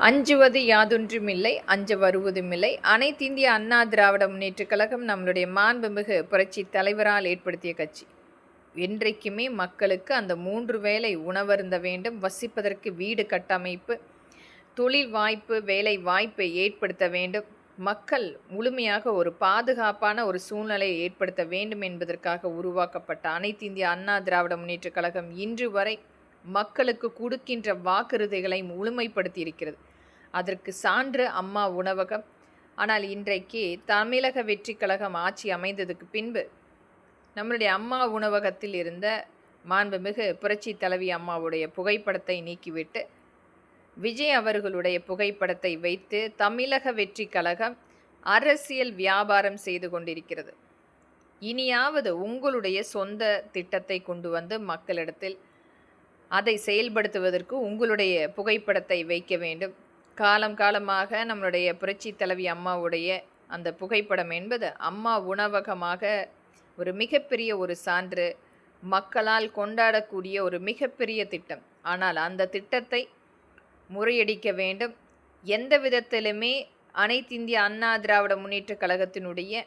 அஞ்சுவது யாதொன்றுமில்லை, அஞ்ச வருவதுமில்லை. அனைத்திந்திய அண்ணா திராவிட முன்னேற்றக் கழகம் நம்மளுடைய மாண்புமிகு புரட்சி தலைவரால் ஏற்படுத்திய கட்சி. என்றைக்குமே மக்களுக்கு அந்த 3 வேளை உணவருந்த வேண்டும், வசிப்பதற்கு வீடு கட்டமைப்பு, தொழில் வாய்ப்பு, வேலை வாய்ப்பை ஏற்படுத்த வேண்டும், மக்கள் முழுமையாக ஒரு பாதுகாப்பான ஒரு சூழ்நிலையை ஏற்படுத்த வேண்டும் என்பதற்காக உருவாக்கப்பட்ட அனைத்திந்திய அண்ணா திராவிட முன்னேற்றக் கழகம் இன்று வரை மக்களுக்கு கொடுக்கின்ற வாக்குறுதிகளை முழுமைப்படுத்தி இருக்கிறது. அதற்கு சான்று அம்மா உணவகம். ஆனால் இன்றைக்கு தமிழக வெற்றி கழகம் ஆட்சி அமைந்ததுக்கு பின்பு நம்மளுடைய அம்மா உணவகத்தில் இருந்த மாண்புமிகு புரட்சி தலைவி அம்மாவுடைய புகைப்படத்தை நீக்கிவிட்டு விஜய் அவர்களுடைய புகைப்படத்தை வைத்து தமிழக வெற்றி கழகம் அரசியல் வியாபாரம் செய்து கொண்டிருக்கிறது. இனியாவது உங்களுடைய சொந்த திட்டத்தை கொண்டு வந்து மக்களிடத்தில் அதை செயல்படுத்துவதற்கு உங்களுடைய புகைப்படத்தை வைக்க வேண்டும். காலம் காலமாக நம்மளுடைய புரட்சி தலைவி அம்மாவுடைய அந்த புகைப்படம் என்பது அம்மா உணவகமாக ஒரு மிகப்பெரிய ஒரு சான்று, மக்களால் கொண்டாடக்கூடிய ஒரு மிகப்பெரிய திட்டம். ஆனால் அந்த திட்டத்தை முறியடிக்க வேண்டும். எந்த விதத்திலுமே அனைத்திந்திய அண்ணா திராவிட முன்னேற்றக் கழகத்தினுடைய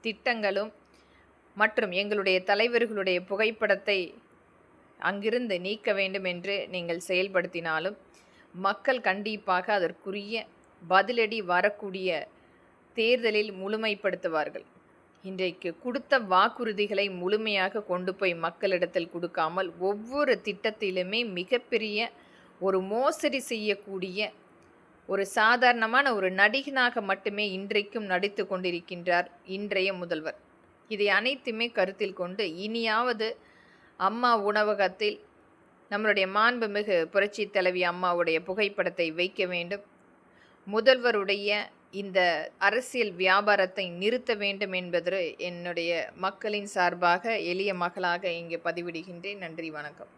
திட்டங்களும் மற்றும் எங்களுடைய தலைவர்களுடைய புகைப்படத்தை அங்கிருந்து நீக்க வேண்டும் என்று நீங்கள் செயல்படுத்தினாலும் மக்கள் கண்டிப்பாக அதற்குரிய பதிலடி வரக்கூடிய தேர்தலில் முழுமைப்படுத்துவார்கள். இன்றைக்கு கொடுத்த வாக்குறுதிகளை முழுமையாக கொண்டு போய் மக்களிடத்தில் கொடுக்காமல் ஒவ்வொரு திட்டத்திலுமே மிகப்பெரிய ஒரு மோசடி செய்யக்கூடிய ஒரு சாதாரணமான ஒரு நடிகனாக மட்டுமே இன்றைக்கும் நடித்து கொண்டிருக்கின்றார் இன்றைய முதல்வர். இதை அனைத்துமே கருத்தில் கொண்டு இனியாவது அம்மா உணவகத்தில் நம்மளுடைய மாண்புமிகு புரட்சி தலைவி அம்மாவுடைய புகைப்படத்தை வைக்க வேண்டும். முதல்வருடைய இந்த அரசியல் வியாபாரத்தை நிறுத்த வேண்டும் என்பது என்னுடைய மக்களின் சார்பாக எளிய மகளாக இங்கே பதிவிடுகின்றேன். நன்றி, வணக்கம்.